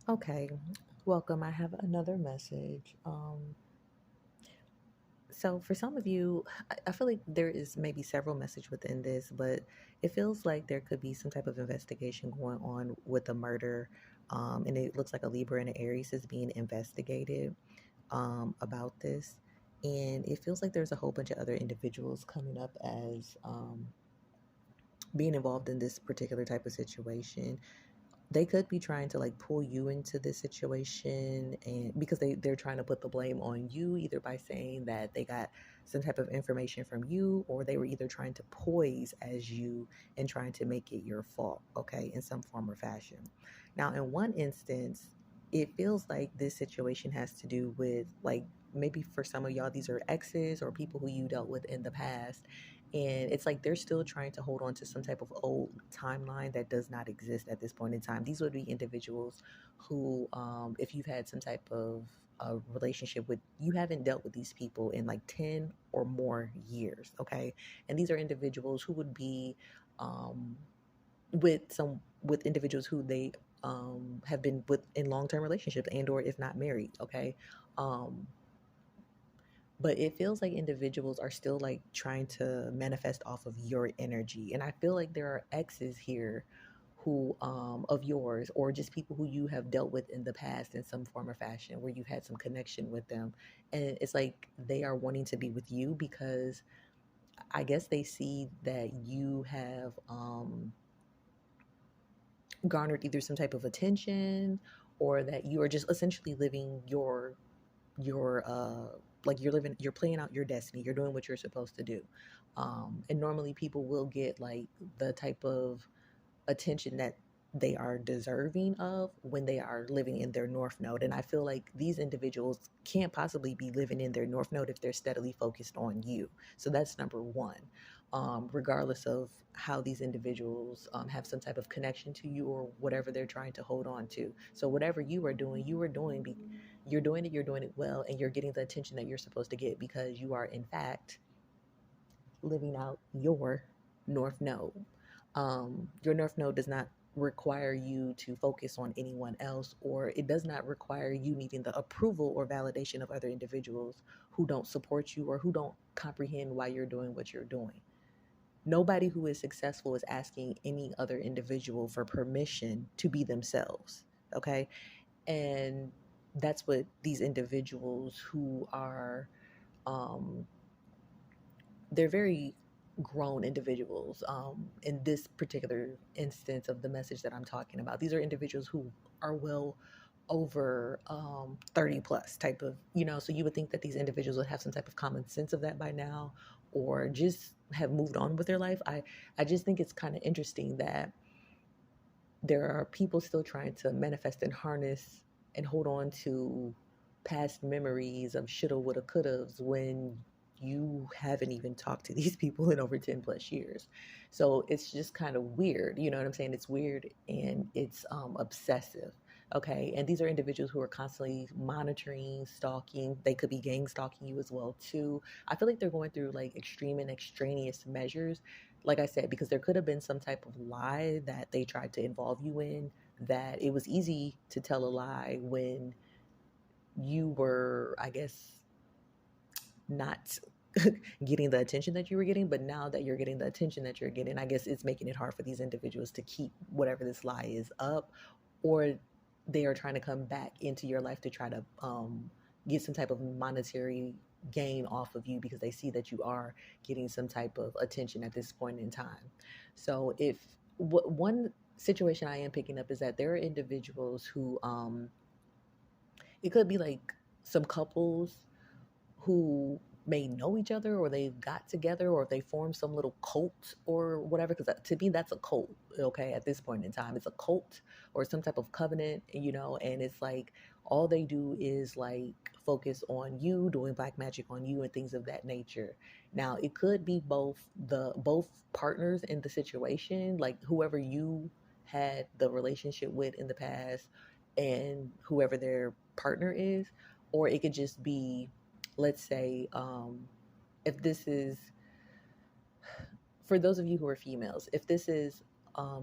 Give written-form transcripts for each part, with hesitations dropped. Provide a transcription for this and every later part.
Okay, welcome. I have another message. So for some of you, I feel like there is maybe several messages within this, but it feels like there could be some type of investigation going on with a murder. And it looks like a Libra and an Aries is being investigated about this. And it feels like there's a whole bunch of other individuals coming up as being involved in this particular type of situation. They could be trying to like pull you into this situation, and because they're trying to put the blame on you, either by saying that they got some type of information from you, or they were either trying to poise as you and trying to make it your fault, okay, in some form or fashion. Now in one instance, it feels like this situation has to do with, like, maybe for some of y'all these are exes or people who you dealt with in the past, and it's like they're still trying to hold on to some type of old timeline that does not exist at this point in time. These would be individuals who, if you've had some type of a relationship with, you haven't dealt with these people in like 10 or more years, okay? And these are individuals who would be with individuals who they have been with in long-term relationships and or if not married, okay? um, but it feels like individuals are still like trying to manifest off of your energy, and I feel like there are exes here who of yours, or just people who you have dealt with in the past in some form or fashion where you've had some connection with them, and it's like they are wanting to be with you because I guess they see that you have garnered either some type of attention, or that you are just essentially living your like you're playing out your destiny, you're doing what you're supposed to do. And normally people will get like the type of attention that they are deserving of when they are living in their north node, and I feel like these individuals can't possibly be living in their north node if they're steadily focused on you. So that's number one. Regardless of how these individuals have some type of connection to you or whatever they're trying to hold on to. So whatever you are doing, you're doing it well, and you're getting the attention that you're supposed to get because you are in fact living out your north node. Your north node does not require you to focus on anyone else, or it does not require you needing the approval or validation of other individuals who don't support you or who don't comprehend why you're doing what you're doing. Nobody who is successful is asking any other individual for permission to be themselves, okay? And that's what these individuals who are um, they're very grown individuals, in this particular instance of the message that I'm talking about. These are individuals who are well over 30 plus type of, so you would think that these individuals would have some type of common sense of that by now, or just have moved on with their life. I just think it's kind of interesting that there are people still trying to manifest and harness and hold on to past memories of shoulda, woulda, couldas when you haven't even talked to these people in over 10 plus years. So it's just kind of weird. You know what I'm saying? It's weird and it's obsessive. Okay. And these are individuals who are constantly monitoring, stalking. They could be gang stalking you as well, too. I feel like they're going through like extreme and extraneous measures, like I said, because there could have been some type of lie that they tried to involve you in, that it was easy to tell a lie when you were, I guess, not getting the attention that you were getting. But now that you're getting the attention that you're getting, I guess it's making it hard for these individuals to keep whatever this lie is up, or they are trying to come back into your life to try to get some type of monetary gain off of you because they see that you are getting some type of attention at this point in time. So if one situation I am picking up is that there are individuals who it could be like some couples who may know each other, or they've got together, or they formed some little cult or whatever, because to me that's a cult. Okay, at this point in time it's a cult or some type of covenant, and it's like all they do is like focus on you, doing black magic on you and things of that nature. Now it could be both partners in the situation, like whoever you had the relationship with in the past and whoever their partner is, or it could just be, let's say, if this is, for those of you who are females, if this is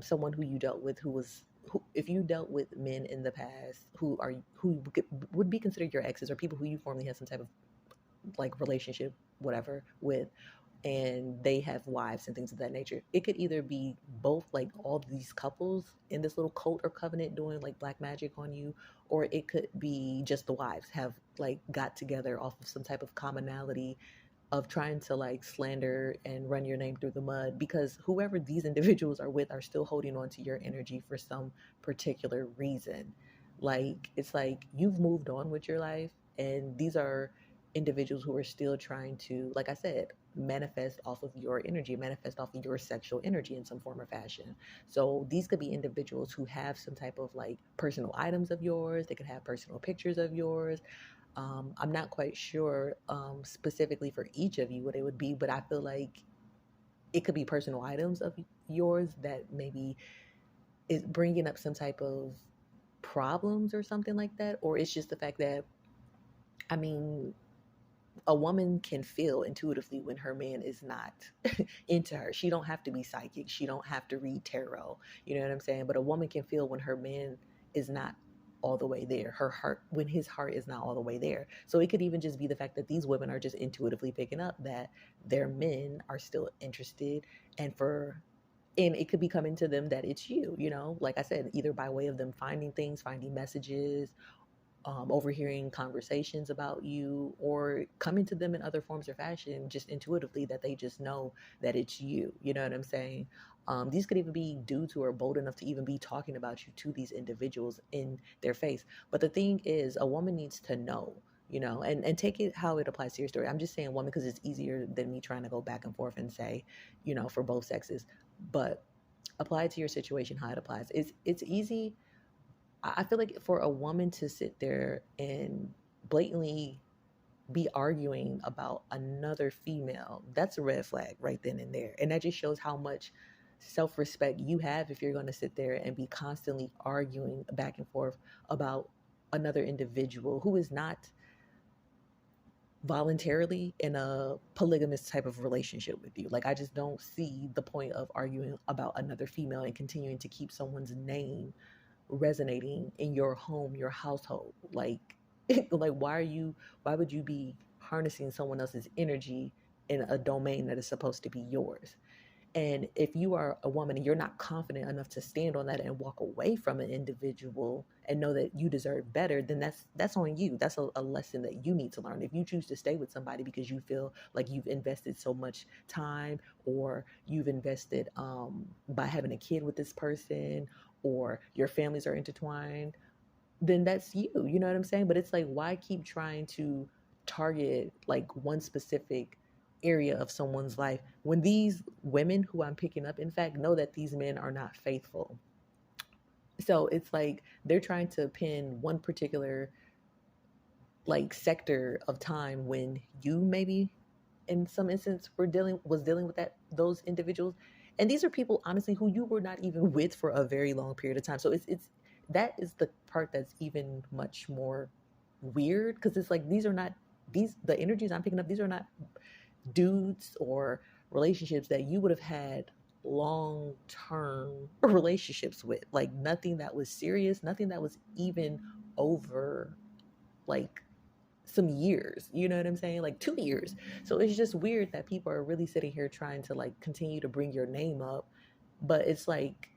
someone who you dealt with if you dealt with men in the past who would be considered your exes or people who you formerly had some type of like relationship, whatever, with, and they have wives and things of that nature. It could either be both, like all these couples in this little cult or covenant doing like black magic on you, or it could be just the wives have like got together off of some type of commonality of trying to like slander and run your name through the mud, because whoever these individuals are with are still holding on to your energy for some particular reason. Like it's like you've moved on with your life, and these are individuals who are still trying to, like I said, manifest off of your energy, manifest off of your sexual energy in some form or fashion. So these could be individuals who have some type of like personal items of yours, they could have personal pictures of yours. I'm not quite sure specifically for each of you what it would be, but I feel like it could be personal items of yours that maybe is bringing up some type of problems or something like that. Or it's just the fact that, I mean, a woman can feel intuitively when her man is not into her. She don't have to be psychic. She don't have to read tarot. You know what I'm saying? But a woman can feel when her man is not all the way there. Her heart, when his heart is not all the way there. So it could even just be the fact that these women are just intuitively picking up that their men are still interested, and for and it could be coming to them that it's you, like I said, either by way of them finding things, finding messages, overhearing conversations about you, or coming to them in other forms or fashion, just intuitively that they just know that it's you. You know what I'm saying? These could even be dudes who are bold enough to even be talking about you to these individuals in their face. But the thing is, a woman needs to know, and take it how it applies to your story. I'm just saying woman because it's easier than me trying to go back and forth and say, for both sexes. But apply it to your situation how it applies. It's easy. I feel like for a woman to sit there and blatantly be arguing about another female, that's a red flag right then and there. And that just shows how much self respect you have if you're going to sit there and be constantly arguing back and forth about another individual who is not voluntarily in a polygamous type of relationship with you. Like, I just don't see the point of arguing about another female and continuing to keep someone's name resonating in your home, your household. Like, like why would you be harnessing someone else's energy in a domain that is supposed to be yours? And if you are a woman and you're not confident enough to stand on that and walk away from an individual and know that you deserve better, then that's on you. That's a lesson that you need to learn. If you choose to stay with somebody because you feel like you've invested so much time, or you've invested by having a kid with this person, or your families are intertwined, then that's you. You know what I'm saying? But it's like, why keep trying to target like one specific area of someone's life when these women who I'm picking up, in fact, know that these men are not faithful? So it's like they're trying to pin one particular like sector of time when you maybe in some instance was dealing with those individuals, and these are people honestly who you were not even with for a very long period of time. So it's that is the part that's even much more weird, because it's like these are not these the energies I'm picking up, these are not dudes or relationships that you would have had long term relationships with, like nothing that was serious, nothing that was even over like some years, you know what I'm saying? Like 2 years. So it's just weird that people are really sitting here trying to like continue to bring your name up. But it's like,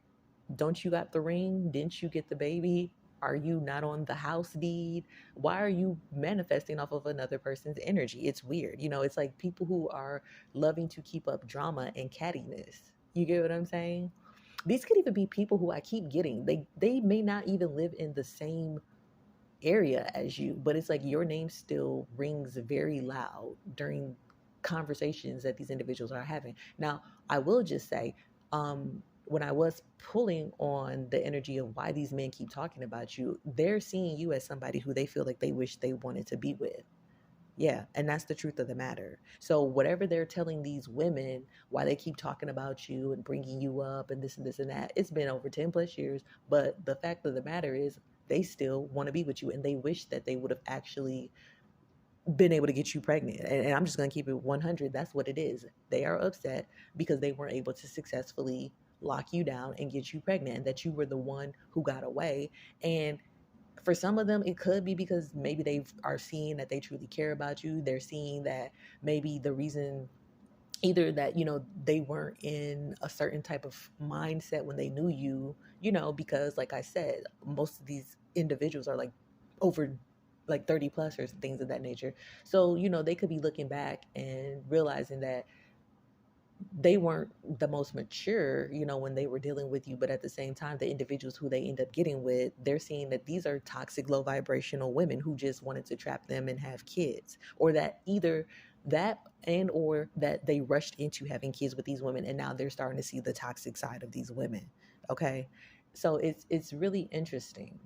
don't you got the ring? Didn't you get the baby? Are you not on the house deed? Why are you manifesting off of another person's energy? It's weird. It's like people who are loving to keep up drama and cattiness. You get what I'm saying? These could even be people who I keep getting. They may not even live in the same area as you, but it's like your name still rings very loud during conversations that these individuals are having. Now, I will just say, when I was pulling on the energy of why these men keep talking about you, they're seeing you as somebody who they feel like they wish they wanted to be with. Yeah, and that's the truth of the matter. So whatever they're telling these women, why they keep talking about you and bringing you up and this and that, it's been over 10 plus years. But the fact of the matter is, they still want to be with you, and they wish that they would have actually been able to get you pregnant. And I'm just going to keep it 100. That's what it is. They are upset because they weren't able to successfully lock you down and get you pregnant, and that you were the one who got away. And for some of them, it could be because maybe they are seeing that they truly care about you. They're seeing that maybe the reason, either that, they weren't in a certain type of mindset when they knew you, because like I said, most of these individuals are like over like 30 plus or things of that nature. So, they could be looking back and realizing that they weren't the most mature, when they were dealing with you. But at the same time, the individuals who they end up getting with, they're seeing that these are toxic, low vibrational women who just wanted to trap them and have kids, or that either that and or that they rushed into having kids with these women, and now they're starting to see the toxic side of these women. Okay, so it's really interesting.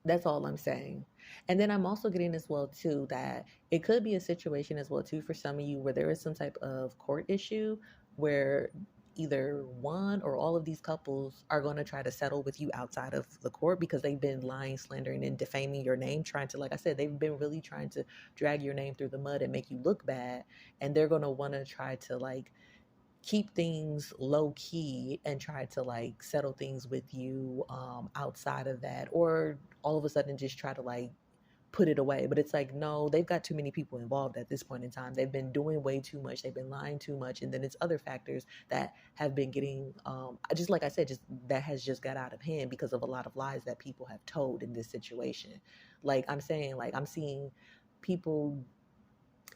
That's all I'm saying. And then I'm also getting as well too that it could be a situation as well too for some of you where there is some type of court issue where either one or all of these couples are going to try to settle with you outside of the court because they've been lying, slandering, and defaming your name, trying to, like I said, they've been really trying to drag your name through the mud and make you look bad. And they're going to want to try to like keep things low key and try to like settle things with you outside of that, or all of a sudden just try to like put it away. But it's like, no, they've got too many people involved at this point in time. They've been doing way too much, they've been lying too much, and then it's other factors that have been getting just like I said, just that has just got out of hand because of a lot of lies that people have told in this situation. Like I'm saying, like I'm seeing people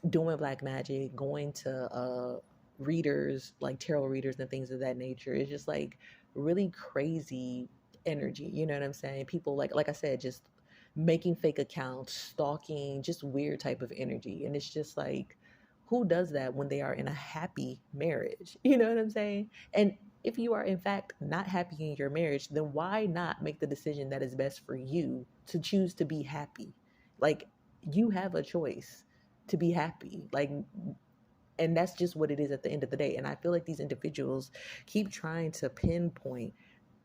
doing black magic, going to readers, like tarot readers and things of that nature. It's just like really crazy energy. You know what I'm saying? People like I said, just making fake accounts, stalking, just weird type of energy. And it's just like, who does that when they are in a happy marriage? You know what I'm saying? And if you are in fact not happy in your marriage, then why not make the decision that is best for you to choose to be happy? Like, you have a choice to be happy. Like, and that's just what it is at the end of the day. And I feel like these individuals keep trying to pinpoint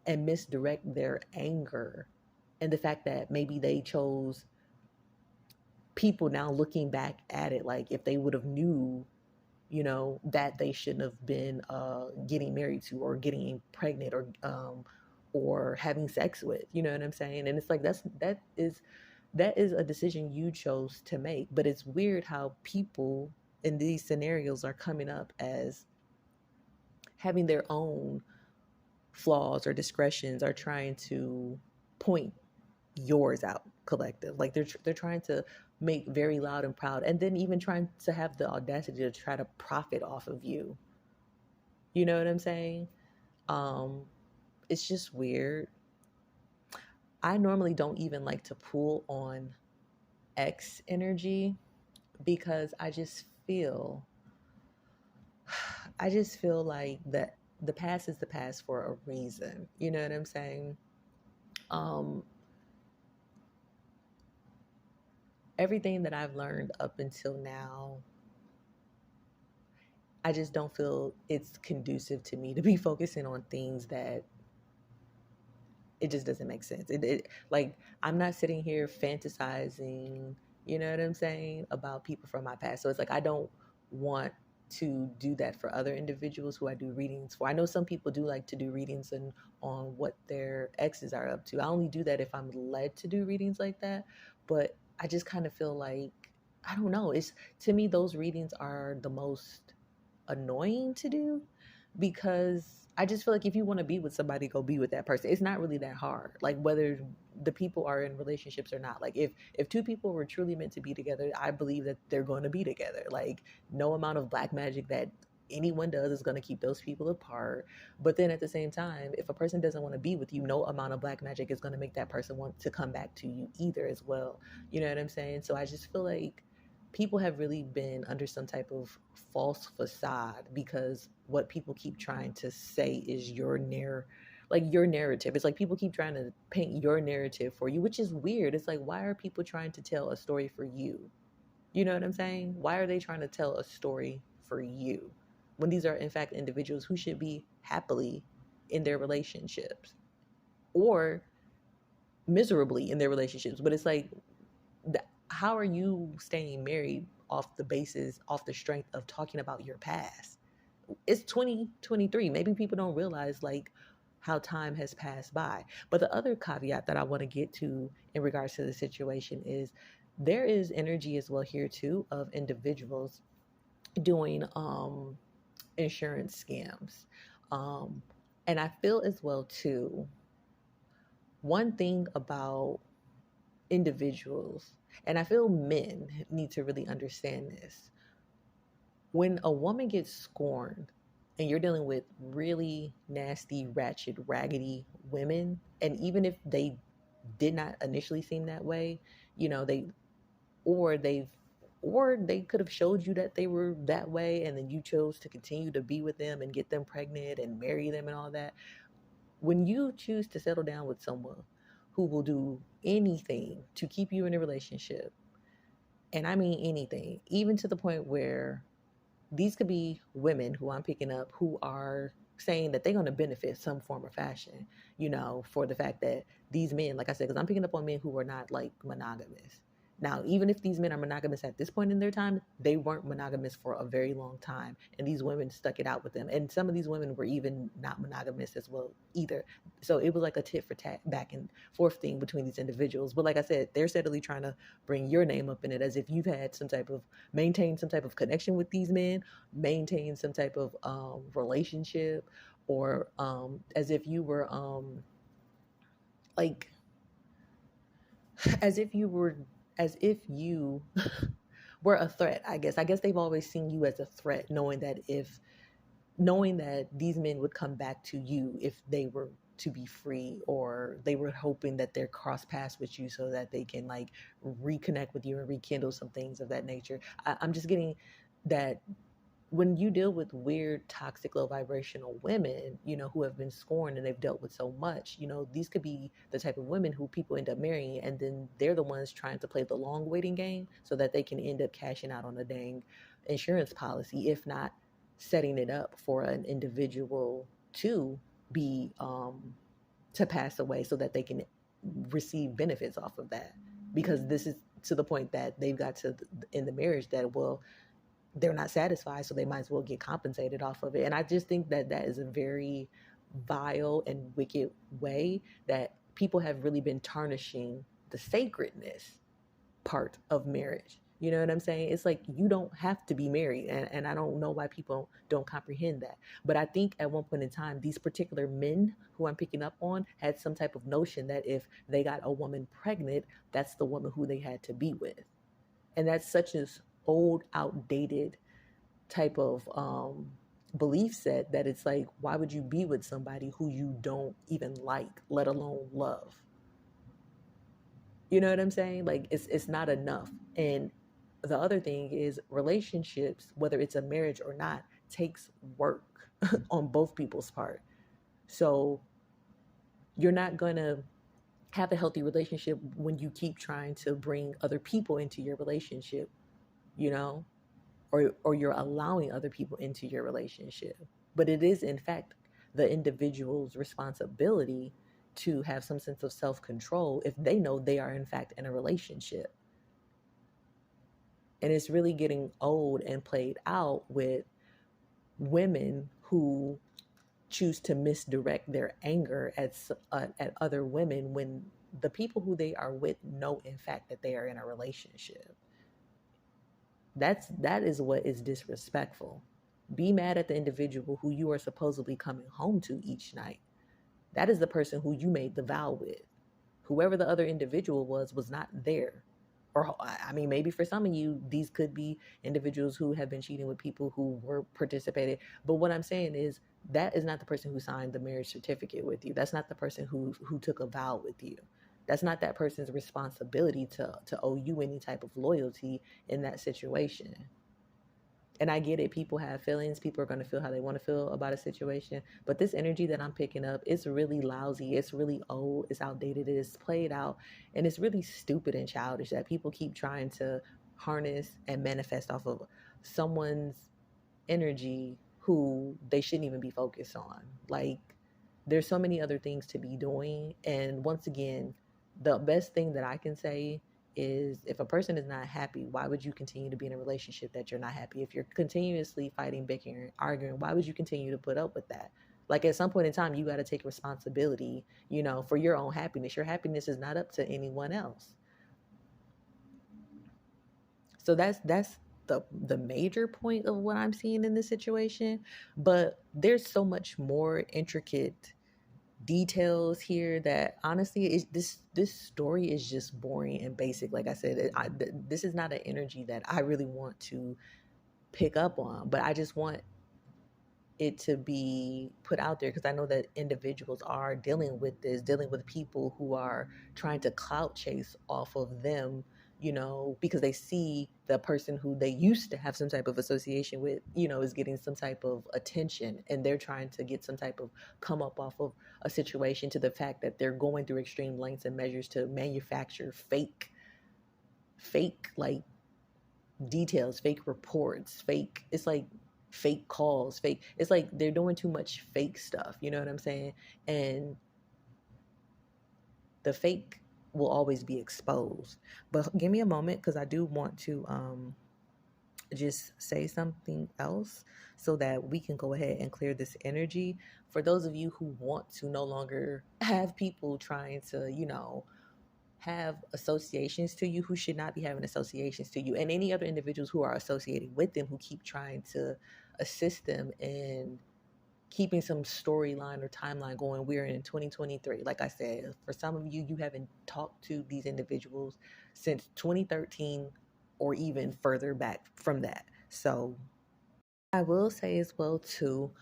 and misdirect their anger, and the fact that maybe they chose people, now looking back at it, like if they would have knew, that they shouldn't have been getting married to, or getting pregnant, or having sex with, you know what I'm saying? And it's like that is a decision you chose to make. But it's weird how people in these scenarios are coming up as having their own flaws or discretions, are trying to point yours out collective. Like they're trying to make very loud and proud, and then even trying to have the audacity to try to profit off of you. You know what I'm saying? Um, it's just weird. I normally don't even like to pull on X energy because I just feel like that the past is the past for a reason. You know what I'm saying? Um, Everything that I've learned up until now, I just don't feel it's conducive to me to be focusing on things that it just doesn't make sense. Like I'm not sitting here fantasizing, you know what I'm saying, about people from my past. So it's like I don't want to do that for other individuals who I do readings for. I know some people do like to do readings and on what their exes are up to. I only do that if I'm led to do readings like that. But I just kind of feel like, I don't know. It's, to me, those readings are the most annoying to do, because I just feel like if you want to be with somebody, go be with that person. It's not really that hard. Like whether the people are in relationships or not. Like if two people were truly meant to be together, I believe that they're going to be together. Like no amount of black magic that anyone does is going to keep those people apart. But then at the same time, if a person doesn't want to be with you, no amount of black magic is going to make that person want to come back to you either as well. You know what I'm saying? So I just feel like people have really been under some type of false facade, because what people keep trying to say is your narrative. It's like people keep trying to paint your narrative for you, which is weird. It's like, why are people trying to tell a story for you? You know what I'm saying? Why are they trying to tell a story for you when these are in fact individuals who should be happily in their relationships, or miserably in their relationships? But it's like, how are you staying married off the strength of talking about your past? it's 2023. Maybe people don't realize like how time has passed by. But the other caveat that I want to get to in regards to the situation is there is energy as well here too of individuals doing insurance scams. Um and I feel as well too, one thing about individuals, and I feel men need to really understand this. When a woman gets scorned and you're dealing with really nasty, ratchet, raggedy women, and even if they did not initially seem that way, you know, or they've or they could have showed you that they were that way and then you chose to continue to be with them and get them pregnant and marry them and all that. When you choose to settle down with someone who will do anything to keep you in a relationship, and I mean anything, even to the point where these could be women who I'm picking up who are saying that they're going to benefit some form or fashion, you know, for the fact that these men, like I said, because I'm picking up on men who are not like monogamous. Now, even if these men are monogamous at this point in their time, they weren't monogamous for a very long time. And these women stuck it out with them. And some of these women were even not monogamous as well either. So it was like a tit for tat back and forth thing between these individuals. But like I said, they're steadily trying to bring your name up in it as if you've had some type of maintain some type of connection with these men, maintain some type of relationship, or as if you were like as if you were as if you were a threat. I guess they've always seen you as a threat, knowing that these men would come back to you if they were to be free, or they were hoping that they're cross paths with you so that they can like reconnect with you and rekindle some things of that nature. I'm just getting that when you deal with weird, toxic, low vibrational women, you know, who have been scorned and they've dealt with so much, you know, these could be the type of women who people end up marrying, and then they're the ones trying to play the long waiting game so that they can end up cashing out on a dang insurance policy, if not setting it up for an individual to be to pass away so that they can receive benefits off of that, because this is to the point that they've got to in the marriage that, well, they're not satisfied, so they might as well get compensated off of it. And I just think that that is a very vile and wicked way that people have really been tarnishing the sacredness part of marriage. You know what I'm saying? It's like you don't have to be married. And I don't know why people don't comprehend that. But I think at one point in time, these particular men who I'm picking up on had some type of notion that if they got a woman pregnant, that's the woman who they had to be with. And that's such an old, outdated type of belief set that it's like, why would you be with somebody who you don't even like, let alone love? You know what I'm saying? Like it's not enough. And the other thing is relationships, whether it's a marriage or not, takes work on both people's part. So you're not gonna have a healthy relationship when you keep trying to bring other people into your relationship, you know, or you're allowing other people into your relationship. But it is in fact the individual's responsibility to have some sense of self-control if they know they are in fact in a relationship. And it's really getting old and played out with women who choose to misdirect their anger at other women when the people who they are with know in fact that they are in a relationship. That is what is disrespectful. Be mad at the individual who you are supposedly coming home to each night. That is the person who you made the vow with. Whoever the other individual was not there. Or I mean, maybe for some of you, these could be individuals who have been cheating with people who were participated. But what I'm saying is that is not the person who signed the marriage certificate with you. That's not the person who took a vow with you. That's not that person's responsibility to owe you any type of loyalty in that situation. And I get it. People have feelings. People are going to feel how they want to feel about a situation. But this energy that I'm picking up, it's really lousy. It's really old. It's outdated. It's played out. And it's really stupid and childish that people keep trying to harness and manifest off of someone's energy who they shouldn't even be focused on. Like, there's so many other things to be doing. And once again, the best thing that I can say is if a person is not happy, why would you continue to be in a relationship that you're not happy? If you're continuously fighting, bickering, arguing, why would you continue to put up with that? Like at some point in time, you got to take responsibility, for your own happiness. Your happiness is not up to anyone else. So that's the major point of what I'm seeing in this situation. But there's so much more intricate details here that honestly this story is just boring and basic. Like I said, this is not an energy that I really want to pick up on, but I just want it to be put out there because I know that individuals are dealing with this, dealing with people who are trying to clout chase off of them, because they see the person who they used to have some type of association with, is getting some type of attention, and they're trying to get some type of come up off of a situation, to the fact that they're going through extreme lengths and measures to manufacture fake like details, fake reports, fake, it's like fake calls, fake, it's like they're doing too much fake stuff, you know what I'm saying? And the fake will always be exposed. But give me a moment because I do want to just say something else so that we can go ahead and clear this energy. For those of you who want to no longer have people trying to, have associations to you, who should not be having associations to you, and any other individuals who are associated with them, who keep trying to assist them in keeping some storyline or timeline going. We're in 2023. Like I said, for some of you, you haven't talked to these individuals since 2013 or even further back from that. So I will say as well too,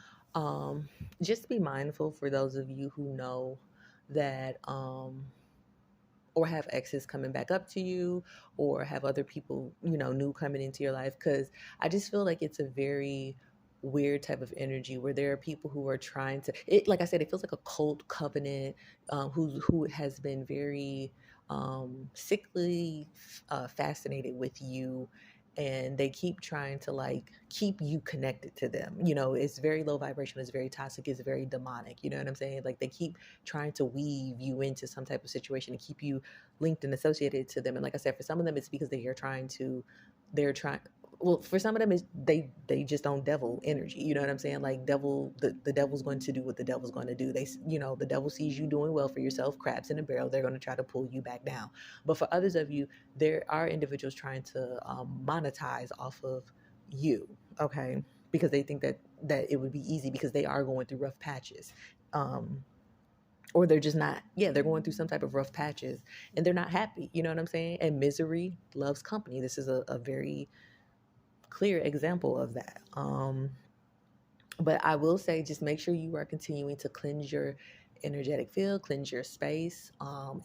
just be mindful for those of you who know that or have exes coming back up to you, or have other people, new coming into your life. Because I just feel like it's a very weird type of energy where there are people who are trying to, it, like I said, it feels like a cult covenant, who has been very sickly fascinated with you, and they keep trying to like keep you connected to them. It's very low vibration, it's very toxic, it's very demonic, you know what I'm saying? Like they keep trying to weave you into some type of situation and keep you linked and associated to them. And like I said, for some of them it's because they're trying, well, for some of them is they just don't devil energy, you know what I'm saying? Like the devil's going to do what the devil's going to do. The devil sees you doing well for yourself, crabs in a barrel, they're going to try to pull you back down. But for others of you, there are individuals trying to monetize off of you, okay, because they think that it would be easy because they are going through rough patches, or they're just not, yeah, they're going through some type of rough patches and they're not happy, you know what I'm saying? And misery loves company. This is a very clear example of that. But I will say, just make sure you are continuing to cleanse your energetic field, cleanse your space,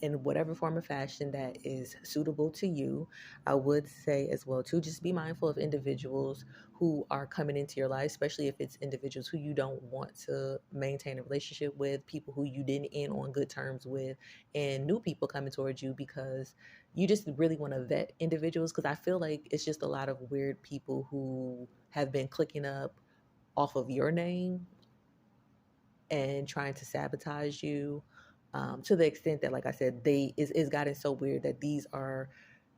in whatever form or fashion that is suitable to you. I would say as well too, just be mindful of individuals who are coming into your life, especially if it's individuals who you don't want to maintain a relationship with, people who you didn't end on good terms with, and new people coming towards you, because you just really want to vet individuals. Because I feel like it's just a lot of weird people who have been clicking up off of your name and trying to sabotage you, to the extent that, like I said, it's gotten so weird that these are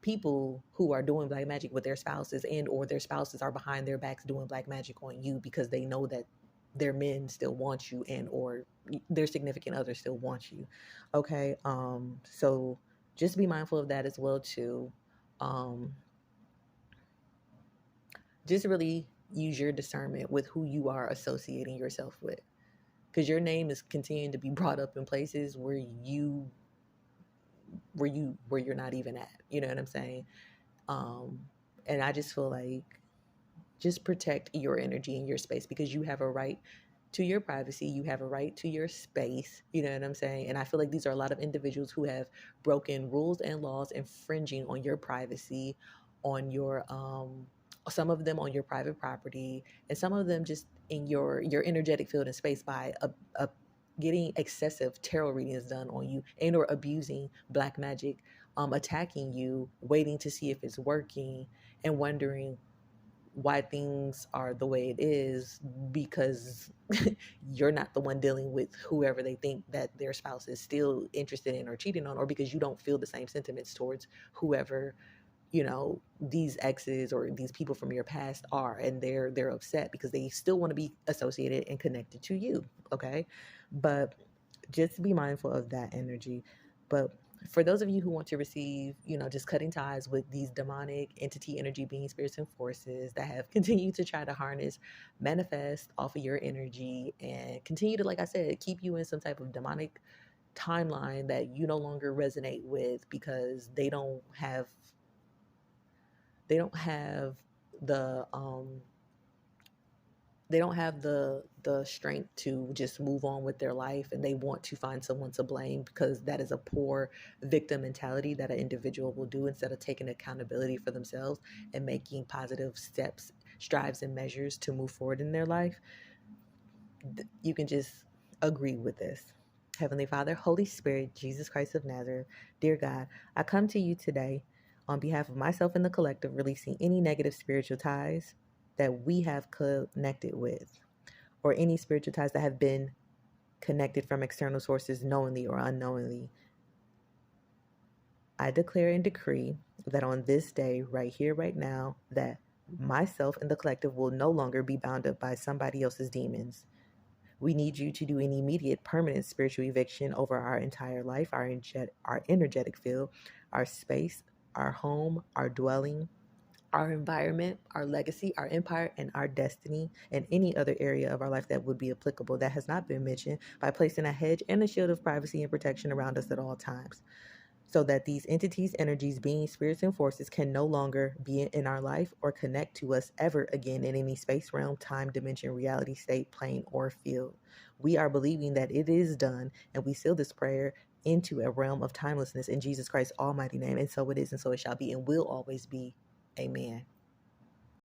people who are doing black magic with their spouses, and or their spouses are behind their backs doing black magic on you because they know that their men still want you, and or their significant other still wants you. Okay, so just be mindful of that as well too. um just really use your discernment with who you are associating yourself with, because your name is continuing to be brought up in places where you're not even at, you know what I'm saying? um and I just feel like, just protect your energy and your space, because you have a right to your privacy, you have a right to your space, you know what I'm saying? And I feel like these are a lot of individuals who have broken rules and laws, infringing on your privacy, on your some of them on your private property, and some of them just in your energetic field and space, by getting excessive tarot readings done on you, and or abusing black magic, attacking you, waiting to see if it's working, and wondering why things are the way it is, because you're not the one dealing with whoever they think that their spouse is still interested in or cheating on, or because you don't feel the same sentiments towards whoever, these exes or these people from your past are, and they're upset because they still want to be associated and connected to you. Okay, but just be mindful of that energy. But for those of you who want to receive, just cutting ties with these demonic entity, energy, being, spirits, and forces that have continued to try to harness, manifest off of your energy, and continue to, like I said, keep you in some type of demonic timeline that you no longer resonate with, because they don't have the they don't have the strength to just move on with their life, and they want to find someone to blame, because that is a poor victim mentality that an individual will do, instead of taking accountability for themselves and making positive steps, strives, and measures to move forward in their life. You can just agree with this. Heavenly Father, Holy Spirit, Jesus Christ of Nazareth, dear God, I come to you today on behalf of myself and the collective, releasing any negative spiritual ties that we have connected with, or any spiritual ties that have been connected from external sources, knowingly or unknowingly. I declare and decree that on this day, right here, right now, that myself and the collective will no longer be bound up by somebody else's demons. We need you to do an immediate, permanent spiritual eviction over our entire life, our energetic field, our space, our home, our dwelling, our environment, our legacy, our empire, and our destiny, and any other area of our life that would be applicable that has not been mentioned, by placing a hedge and a shield of privacy and protection around us at all times, so that these entities, energies, beings, spirits, and forces can no longer be in our life or connect to us ever again in any space, realm, time, dimension, reality, state, plane, or field. We are believing that it is done, and we seal this prayer into a realm of timelessness in Jesus Christ's almighty name. And so it is, and so it shall be, and will always be. Amen.